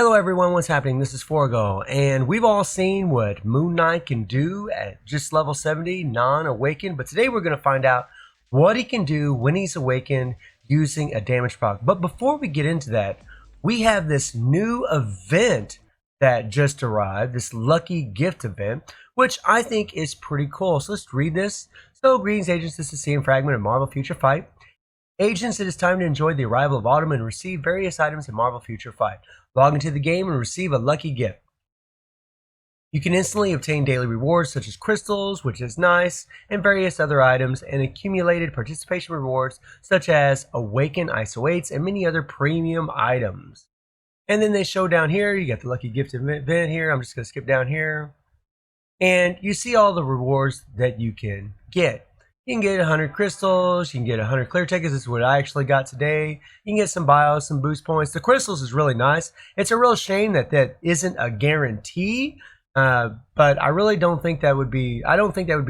Hello everyone, what's happening? This is Forgo, and we've all seen what Moon Knight can do at just level 70, non-awakened, but today we're going to find out what he can do when he's awakened using a damage proc. But before we get into that, we have this new event that just arrived, this lucky gift event, which I think is pretty cool. So let's read this. So, greetings agents, this is CM Fragment of Marvel Future Fight. Agents, it is time to enjoy the arrival of autumn and receive various items in Marvel Future Fight. Log into the game and receive a lucky gift. You can instantly obtain daily rewards such as crystals, which is nice, and various other items, and accumulated participation rewards such as Awaken ISO 8s and many other premium items. And then they show down here, you got the lucky gift event here. I'm just going to skip down here. And you see all the rewards that you can get. You can get 100 crystals, you can get 100 clear tickets. This is what I actually got today. You can get some bios, some boost points. The crystals is really nice. It's a real shame that that isn't a guarantee, but I really don't think that would be,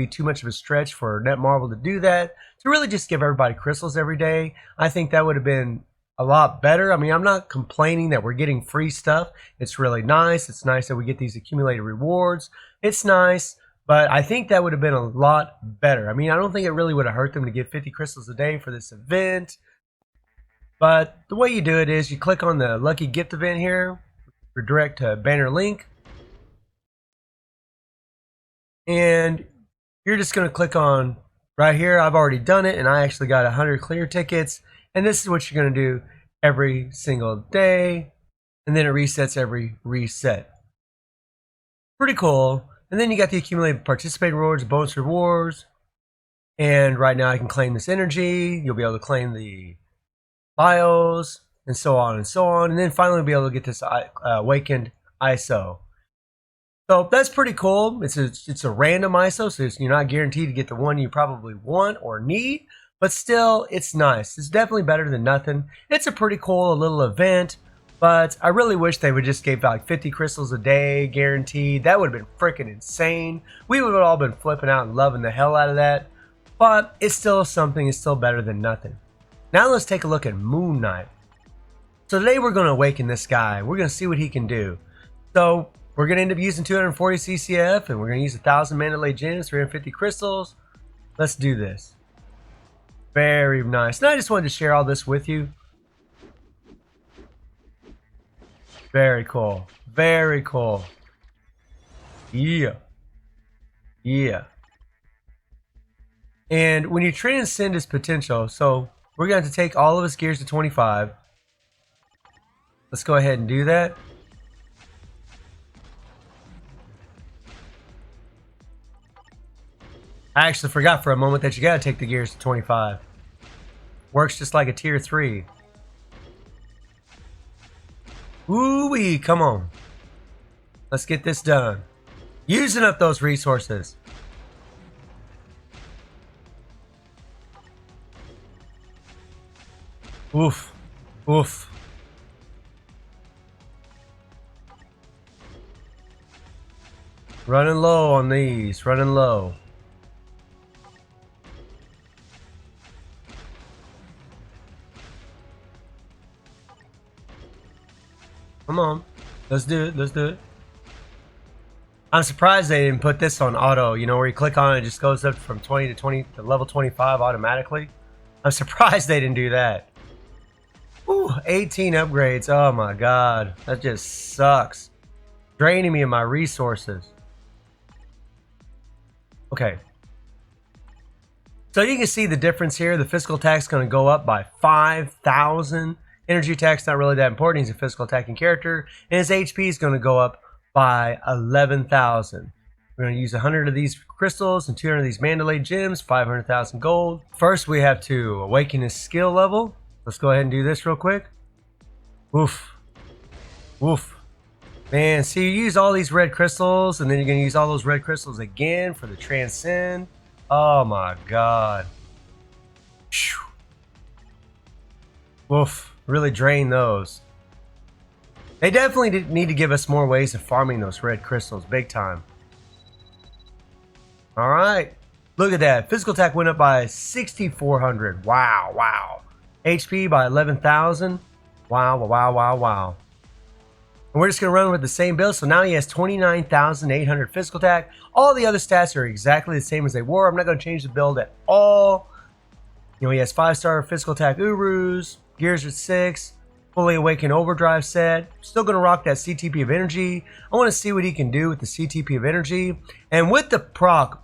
too much of a stretch for Netmarble to do that, to really just give everybody crystals every day. I think that would have been a lot better. I mean, I'm not complaining that we're getting free stuff. It's really nice. It's nice that we get these accumulated rewards. It's nice. But I think that would have been a lot better. I mean, I don't think it really would have hurt them to get 50 crystals a day for this event. But the way you do it is you click on the lucky gift event here, redirect to banner link. And you're just going to click on right here. I've already done it, and I actually got 100 clear tickets. And this is what you're going to do every single day. And then it resets every reset. Pretty cool. And then you got the accumulated participate rewards, bonus rewards. And right now I can claim this energy. You'll be able to claim the bios and so on and so on. And then finally we'll be able to get this awakened ISO. So that's pretty cool. It's a random ISO, so you're not guaranteed to get the one you probably want or need. But still, it's nice. It's definitely better than nothing. It's a pretty cool little event. But I really wish they would just give like 50 crystals a day guaranteed. That would have been freaking insane. We would have all been flipping out and loving the hell out of that. But it's still something. It's still better than nothing. Now let's take a look at Moon Knight. So today we're going to awaken this guy. We're going to see what he can do. So we're going to end up using 240 CCF. And we're going to use 1,000 Mandalay gems, 350 crystals. Let's do this. Very nice. And I just wanted to share all this with you. Very cool. Very cool. Yeah. Yeah. And when you transcend his potential, so we're going to have to take all of his gears to 25. Let's go ahead and do that. I actually forgot for a moment that you got to take the gears to 25. Works just like a tier 3. Ooh-wee, come on. Let's get this done. Using up those resources. Oof. Oof. Running low on these. Running low. Come on. Let's do it. Let's do it. I'm surprised they didn't put this on auto, you know, where you click on it, it just goes up from 20 to 20 to level 25 automatically. I'm surprised they didn't do that. Ooh, 18 upgrades. Oh my god. That just sucks. Draining me of my resources. Okay. So you can see the difference here. The physical attack's going to go up by 5,000. Energy attack's not really that important. He's a physical attacking character. And his HP is going to go up by 11,000. We're going to use 100 of these crystals and 200 of these Mandalay gems, 500,000 gold. First, we have to awaken his skill level. Let's go ahead and do this real quick. Woof. Woof. Man, see, you use all these red crystals, and then you're going to use all those red crystals again for the transcend. Oh my god. Whew. Woof. Really drain those. They definitely need to give us more ways of farming those red crystals, big time. Alright. Look at that. Physical attack went up by 6,400. Wow, wow. HP by 11,000. Wow, wow, wow, wow. And we're just going to run with the same build. So now he has 29,800 physical attack. All the other stats are exactly the same as they were. I'm not going to change the build at all. You know, he has 5-star physical attack Urus, gears at 6, fully awakened overdrive set. Still going to rock that CTP of energy. I want to see what he can do with the CTP of energy. And with the proc,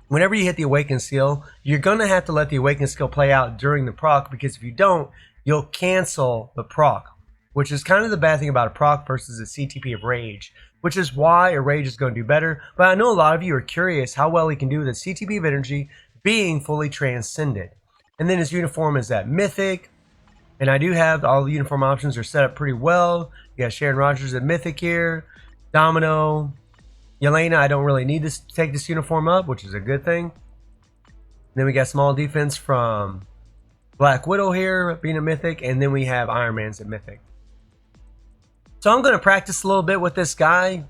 whenever you hit the awaken skill, you're going to have to let the awaken skill play out during the proc, because if you don't, you'll cancel the proc, which is kind of the bad thing about a proc versus a CTP of rage, which is why a rage is going to do better. But I know a lot of you are curious how well he can do with the CTP of energy being fully transcended. And then his uniform is at mythic, and I do have all the uniform options are set up pretty well. You got Sharon Rogers at mythic here, Domino, Yelena. I don't really need to take this uniform up, which is a good thing. And then we got small defense from Black Widow here being a mythic, and then we have Iron Man's at mythic. So I'm going to practice a little bit with this guy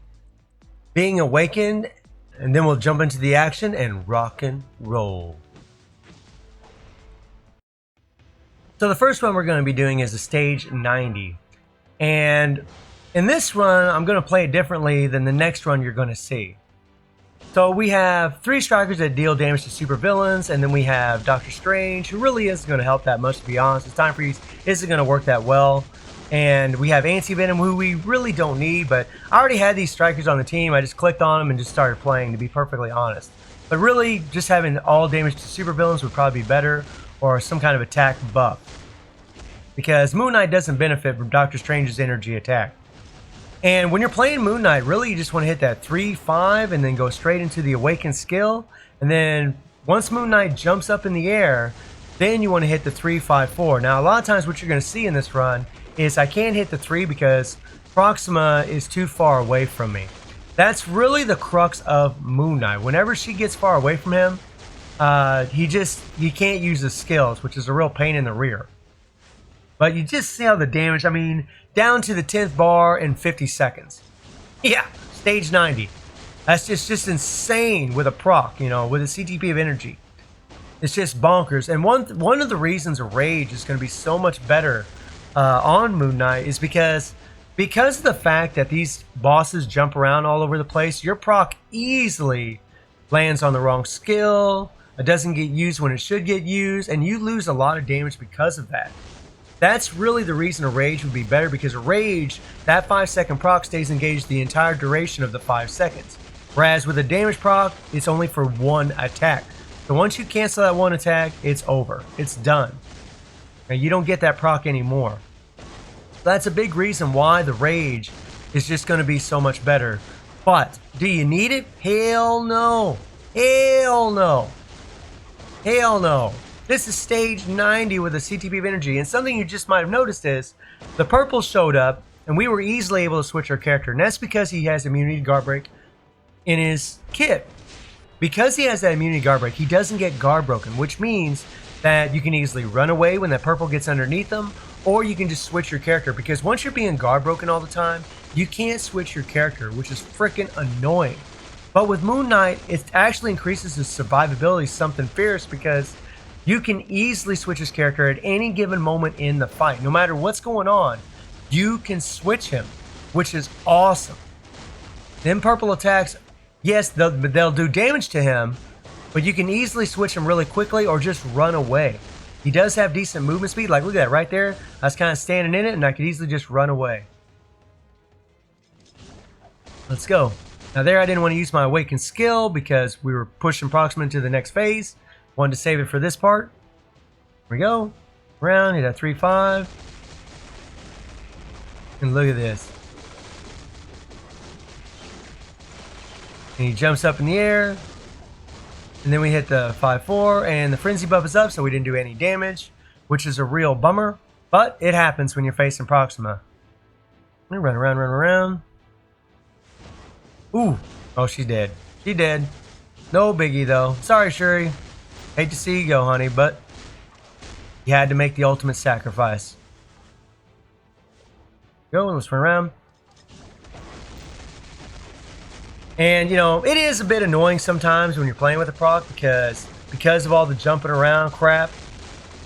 being awakened, and then we'll jump into the action and rock and roll. So the first one we're going to be doing is a stage 90. And in this run, I'm going to play it differently than the next run you're going to see. So we have 3 strikers that deal damage to supervillains, and then we have Doctor Strange, who really isn't going to help that much, to be honest. His time freeze isn't going to work that well. And we have Anti-Venom, who we really don't need, but I already had these strikers on the team. I just clicked on them and just started playing, to be perfectly honest. But really, just having all damage to supervillains would probably be better, or some kind of attack buff. Because Moon Knight doesn't benefit from Doctor Strange's energy attack. And when you're playing Moon Knight, really you just want to hit that 3-5 and then go straight into the Awakened skill. And then once Moon Knight jumps up in the air, then you want to hit the 3-5-4. Now a lot of times what you're going to see in this run is I can't hit the 3 because Proxima is too far away from me. That's really the crux of Moon Knight. Whenever she gets far away from him, he can't use his skills, which is a real pain in the rear. But you just see how the damage, I mean, down to the 10th bar in 50 seconds. Yeah, stage 90. That's just insane with a proc, you know, with a CTP of energy. It's just bonkers. And one of the reasons a rage is going to be so much better on Moon Knight is because of the fact that these bosses jump around all over the place, your proc easily lands on the wrong skill, it doesn't get used when it should get used, and you lose a lot of damage because of that. That's really the reason a rage would be better, because a rage, that 5-second proc stays engaged the entire duration of the 5 seconds. Whereas with a damage proc, it's only for 1 attack. So once you cancel that 1 attack, it's over. It's done. Now you don't get that proc anymore. That's a big reason why the rage is just going to be so much better. But do you need it? Hell no. Hell no. Hell no. This is stage 90 with a CTP of energy, and something you just might have noticed is the purple showed up and we were easily able to switch our character, and that's because he has immunity to guard break in his kit. Because he has that immunity guard break, he doesn't get guard broken, which means that you can easily run away when that purple gets underneath them, or you can just switch your character, because once you're being guard broken all the time, you can't switch your character, which is freaking annoying. But with Moon Knight, it actually increases his survivability something fierce, because you can easily switch his character at any given moment in the fight. No matter what's going on, you can switch him, which is awesome. Them purple attacks, yes, they'll do damage to him, but you can easily switch him really quickly or just run away. He does have decent movement speed. Like, look at that right there. I was kind of standing in it, and I could easily just run away. Let's go. Now there I didn't want to use my Awakened skill because we were pushing Proxima to the next phase. Wanted to save it for this part. Here we go. Round, hit that 3-5. And look at this. And he jumps up in the air. And then we hit the 5-4, and the frenzy buff is up, so we didn't do any damage, which is a real bummer. But it happens when you're facing Proxima. Run around, run around. Ooh. Oh, she's dead. She dead. No biggie, though. Sorry, Shuri. Hate to see you go, honey, but you had to make the ultimate sacrifice. Go, let's run around. And, you know, it is a bit annoying sometimes when you're playing with a proc because of all the jumping around crap.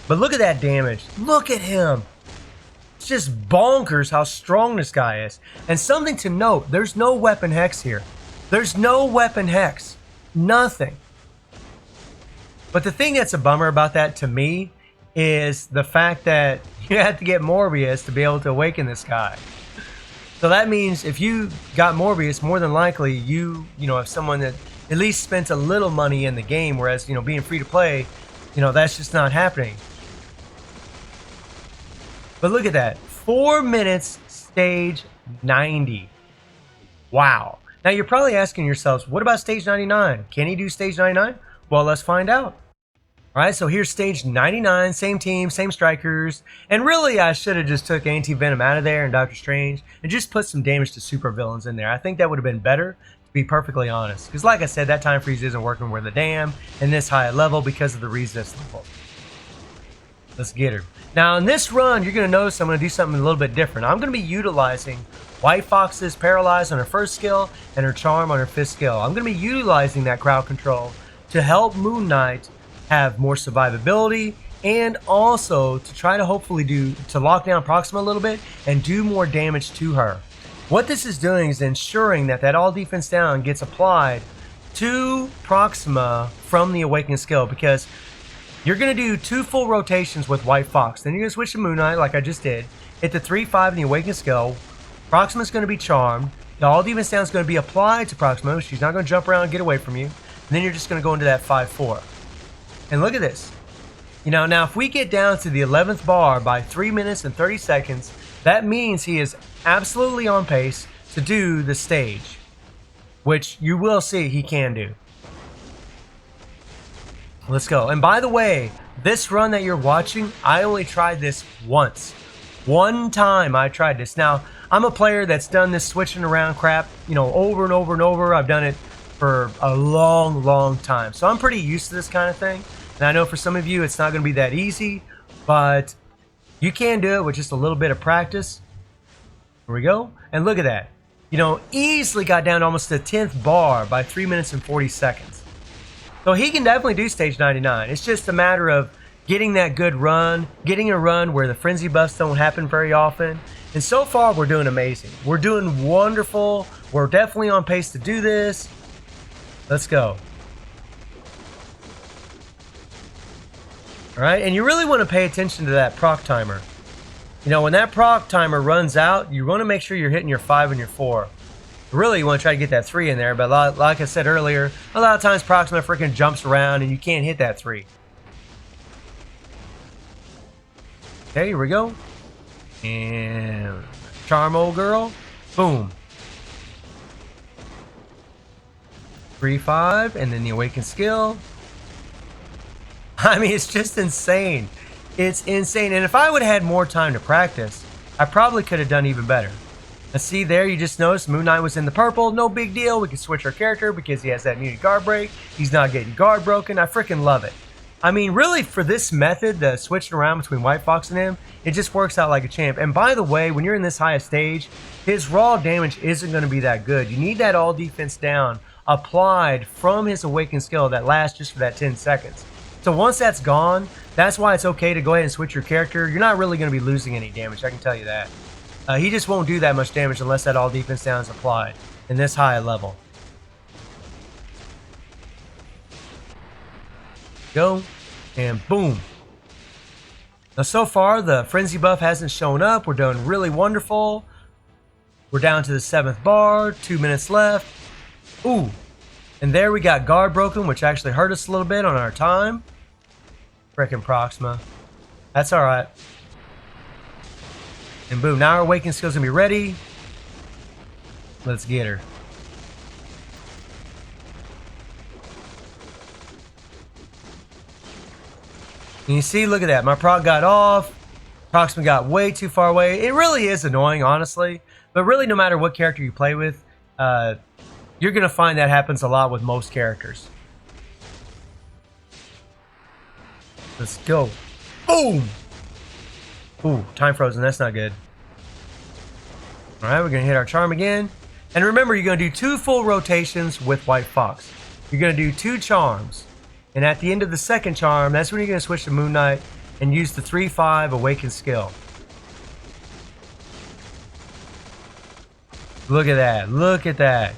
But look at that damage. Look at him. It's just bonkers how strong this guy is. And something to note, there's no weapon hex here. There's no weapon hex. Nothing. But the thing that's a bummer about that to me is the fact that you have to get Morbius to be able to awaken this guy. So that means if you got Morbius, more than likely you have someone that at least spent a little money in the game, whereas, being free to play, that's just not happening. But look at that. 4 minutes, stage 90. Wow. Now you're probably asking yourselves, what about stage 99? Can he do stage 99? Well, let's find out. All right, so here's stage 99, same team, same strikers. And really, I should have just took Anti-Venom out of there and Doctor Strange and just put some damage to supervillains in there. I think that would have been better, to be perfectly honest. Because like I said, that time freeze isn't working worth a damn in this high level because of the resist level. Let's get her. Now, in this run, you're going to notice I'm going to do something a little bit different. I'm going to be utilizing White Fox's Paralyze on her first skill and her Charm on her fifth skill. I'm going to be utilizing that crowd control to help Moon Knight have more survivability, and also to try to hopefully to lock down Proxima a little bit and do more damage to her. What this is doing is ensuring that all defense down gets applied to Proxima from the Awakening skill, because you're going to do 2 full rotations with White Fox. Then you're going to switch to Moon Knight like I just did. Hit the 3-5 in the Awakening skill. Proxima's going to be charmed. The all defense down is going to be applied to Proxima. She's not going to jump around and get away from you. And then you're just going to go into that 5-4. And look at this. Now if we get down to the 11th bar by 3 minutes and 30 seconds, that means he is absolutely on pace to do the stage, which you will see he can do. Let's go. And by the way, this run that you're watching, I only tried this once. One time I tried this. Now, I'm a player that's done this switching around crap, over and over and over. I've done it for a long time. So I'm pretty used to this kind of thing. And I know for some of you it's not going to be that easy, but you can do it with just a little bit of practice. Here we go. And look at that. Easily got down almost to the 10th bar by 3 minutes and 40 seconds. So he can definitely do stage 99. It's just a matter of getting that good run, getting a run where the frenzy buffs don't happen very often. And so far we're doing amazing. We're doing wonderful. We're definitely on pace to do this. Let's go. All right, and you really want to pay attention to that proc timer. When that proc timer runs out, you want to make sure you're hitting your 5 and your 4. Really, you want to try to get that 3 in there, but like I said earlier, a lot of times Proxima freaking jumps around and you can't hit that 3. Okay, here we go. And charm old girl. Boom. 3-5, and then the awakened skill. I mean, it's just insane. It's insane. And if I would have had more time to practice, I probably could have done even better. Now see there, you just noticed Moon Knight was in the purple. No big deal. We can switch our character because he has that immunity guard break. He's not getting guard broken. I freaking love it. I mean, really, for this method, the switching around between White Fox and him, it just works out like a champ. And by the way, when you're in this highest stage, his raw damage isn't going to be that good. You need that all defense down applied from his awakened skill that lasts just for that 10 seconds. So once that's gone, that's why it's okay to go ahead and switch your character. You're not really going to be losing any damage, I can tell you that. He just won't do that much damage unless that all defense down is applied in this high level. Go, and boom. Now so far, the frenzy buff hasn't shown up. We're doing really wonderful. We're down to the 7th bar, 2 minutes left. Ooh, and there we got guard broken, which actually hurt us a little bit on our time. Frickin' Proxima. That's alright. And boom, now our awakening skill's gonna be ready. Let's get her. And you see, look at that. My proc got off. Proxima got way too far away. It really is annoying, honestly. But really, no matter what character you play with, you're gonna find that happens a lot with most characters. Let's go. Boom! Ooh, time frozen. That's not good. Alright, we're going to hit our charm again. And remember, you're going to do 2 full rotations with White Fox. You're going to do 2 charms. And at the end of the 2nd charm, that's when you're going to switch to Moon Knight and use the 3-5 Awakened skill. Look at that. Look at that.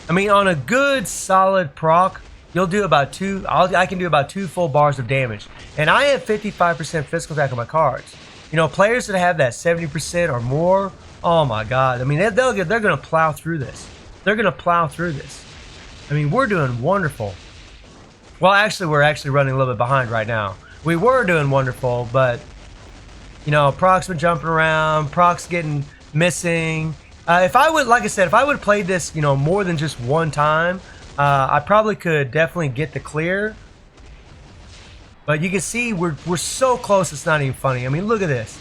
I mean, on a good, solid proc, you'll do about I can do about 2 full bars of damage. And I have 55% physical attack on my cards. You know, players that have that 70% or more, oh my god. I mean, they're going to plow through this. They're going to plow through this. I mean, we're doing wonderful. Well, actually, we're actually running a little bit behind right now. We were doing wonderful, but, you know, Proxima jumping around, Prox getting missing. If I would, like I said, if I would have played this, you know, more than just one time, I probably could definitely get the clear. But you can see we're so close, it's not even funny. I mean, look at this.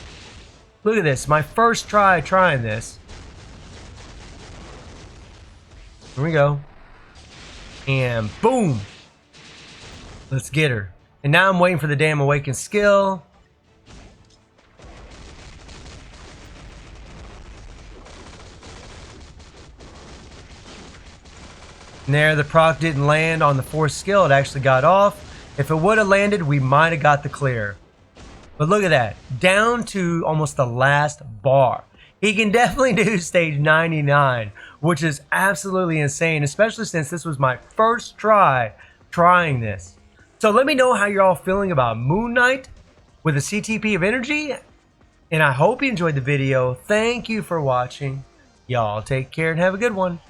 Look at this. My first try trying this. Here we go. And boom. Let's get her. And now I'm waiting for the damn awakened skill. And there, the proc didn't land on the 4th skill. It actually got off. If it would have landed, we might have got the clear. But look at that. Down to almost the last bar. He can definitely do stage 99, which is absolutely insane, especially since this was my first try trying this. So let me know how you're all feeling about Moon Knight with a CTP of energy. And I hope you enjoyed the video. Thank you for watching. Y'all take care and have a good one.